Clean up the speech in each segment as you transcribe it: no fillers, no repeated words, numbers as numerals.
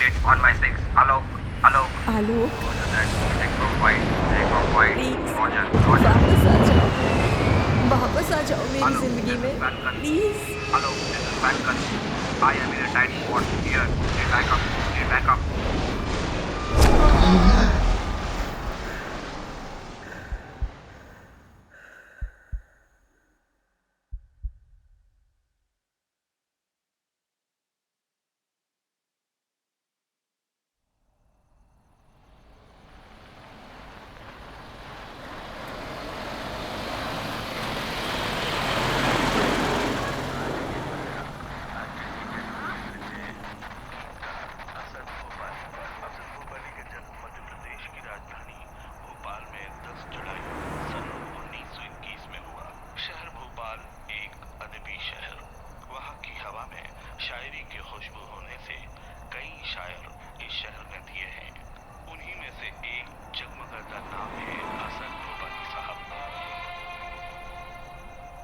1/6. Hello, hello. Alok, Roger that. Take off wide. Please Roger, roger. वापस आ जाओ मेरी Hello, जिंदगी this में is Falcon. Please. Hello, this is Falcon. I am in a tight spot. Here, need backup. Need backup. शायरी की खुशबू होने से कई शायर इस शहर में दिए हैं। उन्हीं में से एक जगमगाता नाम है हसन भूपाली साहब।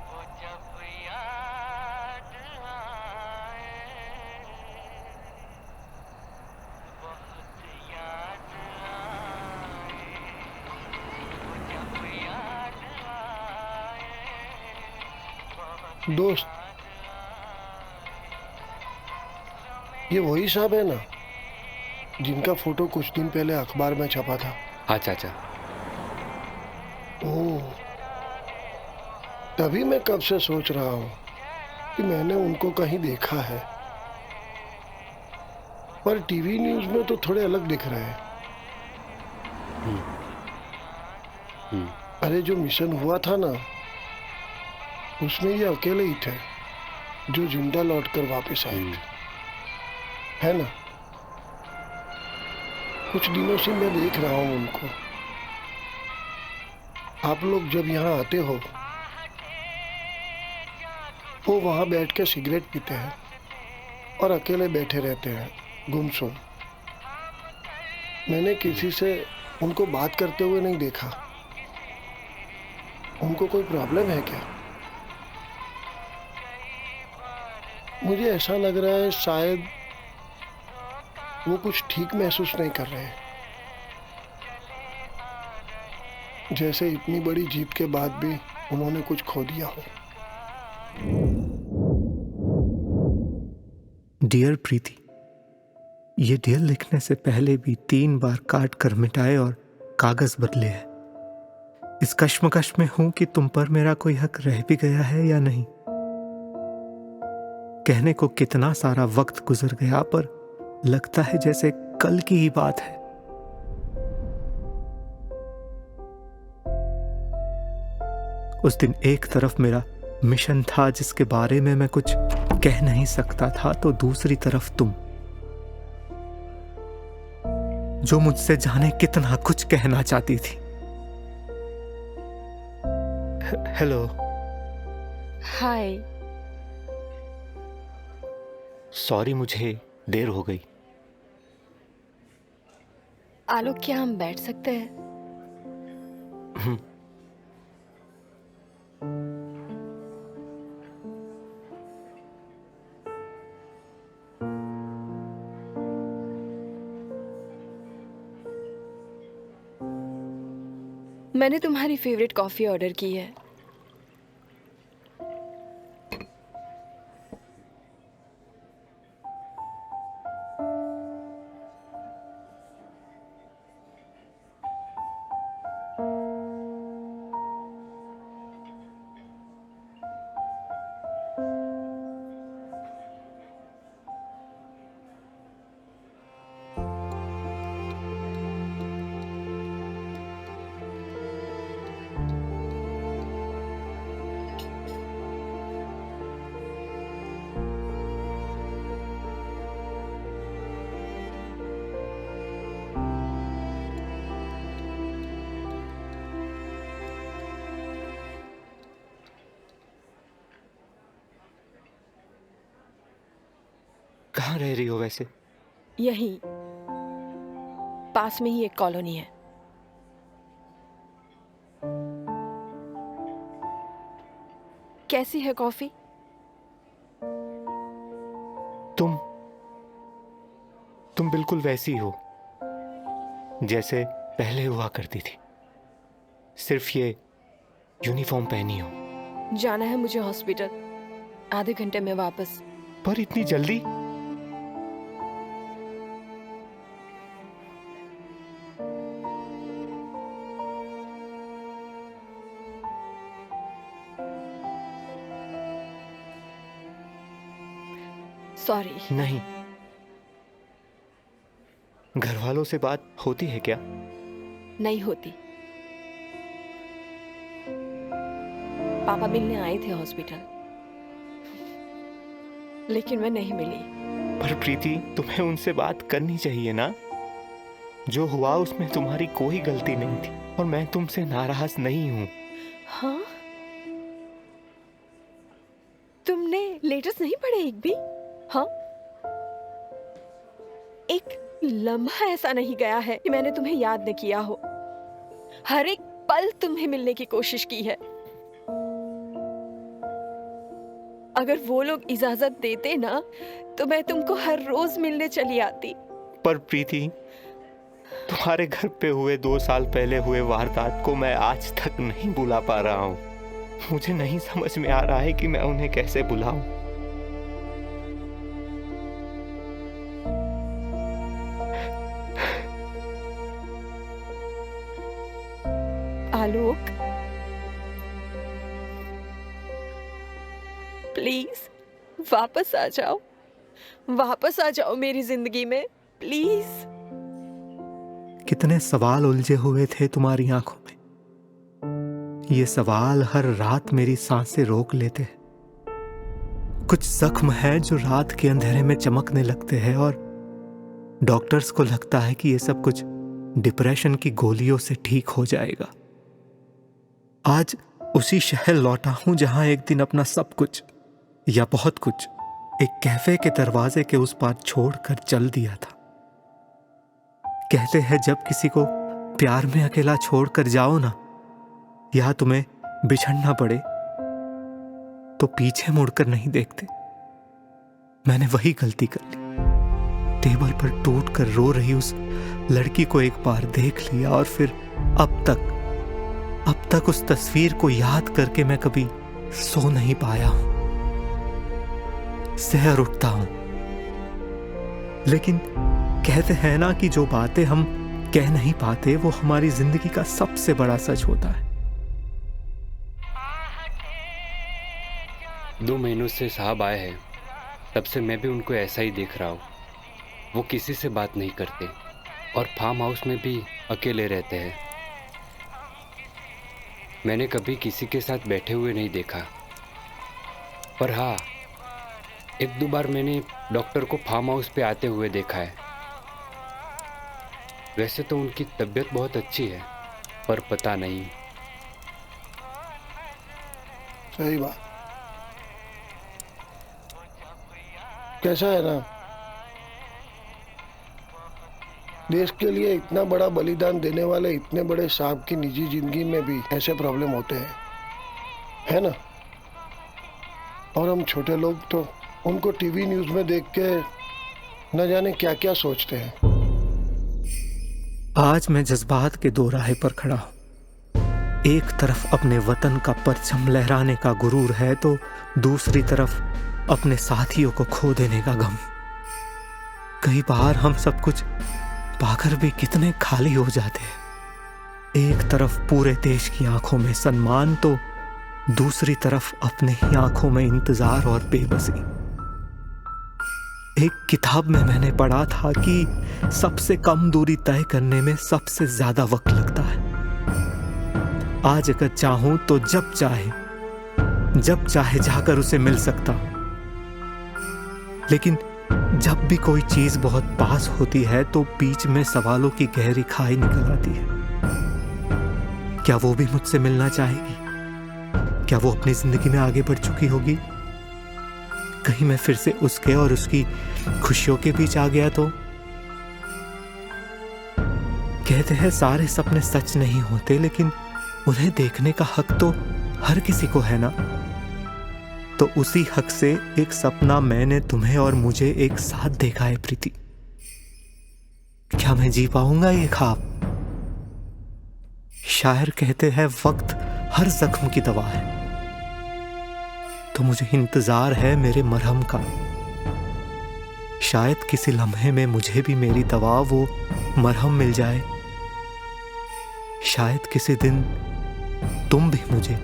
वो जब याद आए, बहुत याद आए, वो जब याद आए, दोस्त, ये वही साहब है ना जिनका फोटो कुछ दिन पहले अखबार में छपा था? हाँ चाचा। ओह, तभी मैं कब से सोच रहा हूँ कि मैंने उनको कहीं देखा है, पर टीवी न्यूज़ में तो थोड़े अलग दिख रहे हैं। अरे जो मिशन हुआ था ना, उसमें ये अकेले ही थे जो जिंदा लौटकर वापस आए थे, है ना? कुछ दिनों से मैं देख रहा हूँ उनको। आप लोग जब यहाँ आते हो, वो वहाँ बैठ के सिगरेट पीते हैं और अकेले बैठे रहते हैं गुमसुम। मैंने किसी से उनको बात करते हुए नहीं देखा। उनको कोई प्रॉब्लम है क्या? मुझे ऐसा लग रहा है शायद वो कुछ ठीक महसूस नहीं कर रहे, जैसे इतनी बड़ी जीत के बाद भी उन्होंने कुछ खो दिया हो। डियर प्रीति, ये डियर लिखने से पहले भी 3 बार काट कर मिटाए और कागज बदले हैं। इस कश्मकश में हूं कि तुम पर मेरा कोई हक रह भी गया है या नहीं। कहने को कितना सारा वक्त गुजर गया, पर लगता है जैसे कल की ही बात है। उस दिन एक तरफ मेरा मिशन था जिसके बारे में मैं कुछ कह नहीं सकता था, तो दूसरी तरफ तुम, जो मुझसे जाने कितना कुछ कहना चाहती थी। हेलो। हाय। सॉरी, मुझे देर हो गई। आलोक, क्या हम बैठ सकते हैं? मैंने तुम्हारी फेवरेट कॉफी ऑर्डर की है। कहाँ रह रही हो वैसे? यहीं पास में ही एक कॉलोनी है। कैसी है कॉफी? तुम बिल्कुल बिल्कुल वैसी हो जैसे पहले हुआ करती थी, सिर्फ ये यूनिफॉर्म पहनी हो। जाना है मुझे हॉस्पिटल, आधे घंटे में वापस। पर इतनी जल्दी? सॉरी। नहीं। घर वालों से बात होती है क्या? नहीं होती। पापा मिलने आए थे हॉस्पिटल, लेकिन मैं नहीं मिली। पर प्रीति, तुम्हें उनसे बात करनी चाहिए ना। जो हुआ उसमें तुम्हारी कोई गलती नहीं थी और मैं तुमसे नाराज नहीं हूं। हाँ? तुमने लेटर्स नहीं पढ़े एक भी? हाँ? एक लम्हा ऐसा नहीं गया है कि मैंने तुम्हें याद न किया हो। हर एक पल तुम्हें मिलने की कोशिश की है। अगर वो लोग इजाजत देते ना तो मैं तुमको हर रोज मिलने चली आती। पर प्रीति, तुम्हारे घर पे हुए 2 साल पहले हुए वारदात को मैं आज तक नहीं भुला पा रहा हूं। मुझे नहीं समझ में आ रहा है कि मैं उन्हें कैसे भुलाऊं। आलोक, प्लीज वापस आ जाओ, वापस आ जाओ मेरी जिंदगी में, प्लीज। कितने सवाल उलझे हुए थे तुम्हारी आंखों में। ये सवाल हर रात मेरी सांसें रोक लेते हैं। कुछ जख्म है जो रात के अंधेरे में चमकने लगते हैं और डॉक्टर्स को लगता है कि ये सब कुछ डिप्रेशन की गोलियों से ठीक हो जाएगा। आज उसी शहर लौटा हूं जहां एक दिन अपना सब कुछ या बहुत कुछ एक कैफे के दरवाजे के उस पार छोड़कर चल दिया था। कहते हैं जब किसी को प्यार में अकेला छोड़कर जाओ ना, या तुम्हें बिछड़ना पड़े, तो पीछे मुड़कर नहीं देखते। मैंने वही गलती कर ली। टेबल पर टूटकर रो रही उस लड़की को एक बार देख लिया और फिर अब तक उस तस्वीर को याद करके मैं कभी सो नहीं पाया हूं। सहर उठता हूं, लेकिन कहते हैं ना कि जो बातें हम कह नहीं पाते वो हमारी जिंदगी का सबसे बड़ा सच होता है। 2 महीनों से साहब आए हैं, तब से मैं भी उनको ऐसा ही देख रहा हूँ। वो किसी से बात नहीं करते और फार्म हाउस में भी अकेले रहते हैं। मैंने कभी किसी के साथ बैठे हुए नहीं देखा, पर हाँ, 1-2 बार मैंने डॉक्टर को फार्म हाउस पे आते हुए देखा है। वैसे तो उनकी तबीयत बहुत अच्छी है, पर पता नहीं। सही बात। कैसा है ना, देश के लिए इतना बड़ा बलिदान देने वाले इतने बड़े साहब की निजी जिंदगी में भी ऐसे प्रॉब्लम होते हैं, है ना। और हम छोटे लोग तो उनको टीवी न्यूज़ में देख के न जाने क्या क्या सोचते हैं। आज मैं जज्बात के दो राहे पर खड़ा हूं। एक तरफ अपने वतन का परचम लहराने का गुरूर है तो दूसरी तरफ अपने साथियों को खो देने का गम। कई बार हम सब कुछ पाकर भी कितने खाली हो जाते हैं। एक तरफ पूरे देश की आंखों में सम्मान तो दूसरी तरफ अपने ही आंखों में इंतजार और बेबसी। एक किताब में मैंने पढ़ा था कि सबसे कम दूरी तय करने में सबसे ज्यादा वक्त लगता है। आज अगर चाहूं तो जब चाहे जाकर उसे मिल सकता हूं, लेकिन जब भी कोई चीज बहुत पास होती है तो बीच में सवालों की गहरी खाई निकल आती है। क्या वो भी मुझसे मिलना चाहेगी? क्या वो अपनी जिंदगी में आगे बढ़ चुकी होगी? कहीं मैं फिर से उसके और उसकी खुशियों के बीच आ गया तो? कहते हैं सारे सपने सच नहीं होते, लेकिन उन्हें देखने का हक तो हर किसी को है ना। तो उसी हक से एक सपना मैंने तुम्हें और मुझे एक साथ देखा है प्रीति। क्या मैं जी पाऊंगा ये ख्वाब? शायर कहते हैं वक्त हर जख्म की दवा है, तो मुझे इंतजार है मेरे मरहम का। शायद किसी लम्हे में मुझे भी मेरी दवा वो मरहम मिल जाए। शायद किसी दिन तुम भी मुझे।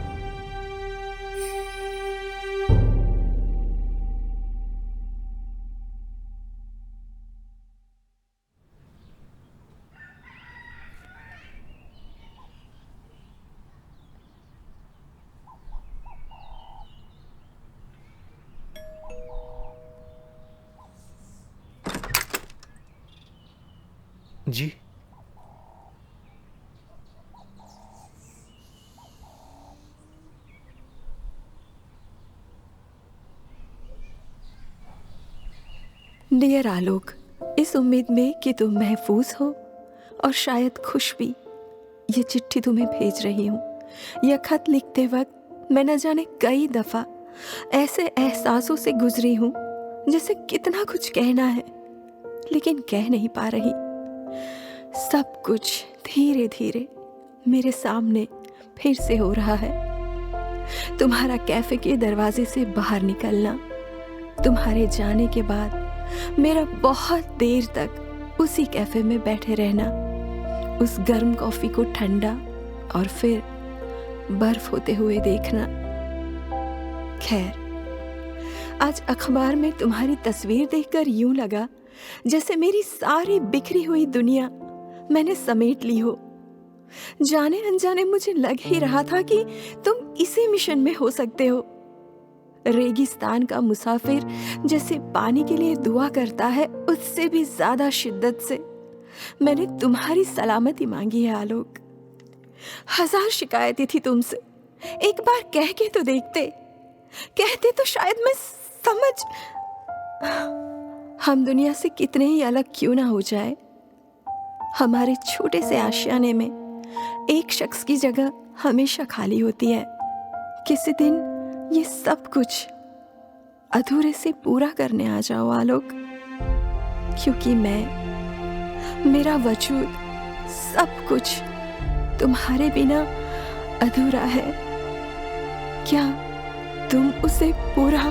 जी डियर आलोक, इस उम्मीद में कि तुम महफूज हो और शायद खुश भी, ये चिट्ठी तुम्हें भेज रही हूँ। यह खत लिखते वक्त मैं न जाने कई दफा ऐसे एहसासों से गुजरी हूँ जैसे कितना कुछ कहना है लेकिन कह नहीं पा रही। सब कुछ धीरे धीरे मेरे सामने फिर से हो रहा है। तुम्हारा कैफे के दरवाजे से बाहर निकलना, तुम्हारे जाने के बाद मेरा बहुत देर तक उसी कैफे में बैठे रहना, उस गर्म कॉफी को ठंडा और फिर बर्फ होते हुए देखना। खैर, आज अखबार में तुम्हारी तस्वीर देखकर यूं लगा जैसे मेरी सारी बिखरी हुई दुनिया मैंने समेट ली हो। जाने अनजाने मुझे लग ही रहा था कि तुम इसी मिशन में हो सकते हो। रेगिस्तान का मुसाफिर जैसे पानी के लिए दुआ करता है, उससे भी ज्यादा शिद्दत से मैंने तुम्हारी सलामती मांगी है आलोक। 1000 शिकायतें थी तुमसे, एक बार कह के तो देखते, कहते तो शायद मैं समझ। हम दुनिया से कितने ही अलग क्यों ना हो जाए, हमारे छोटे से आशियाने में एक शख्स की जगह हमेशा खाली होती है। किसी दिन ये सब कुछ अधूरे से पूरा करने आ जाओ आलोक, क्योंकि मेरा वजूद, सब कुछ तुम्हारे बिना अधूरा है। क्या तुम उसे पूरा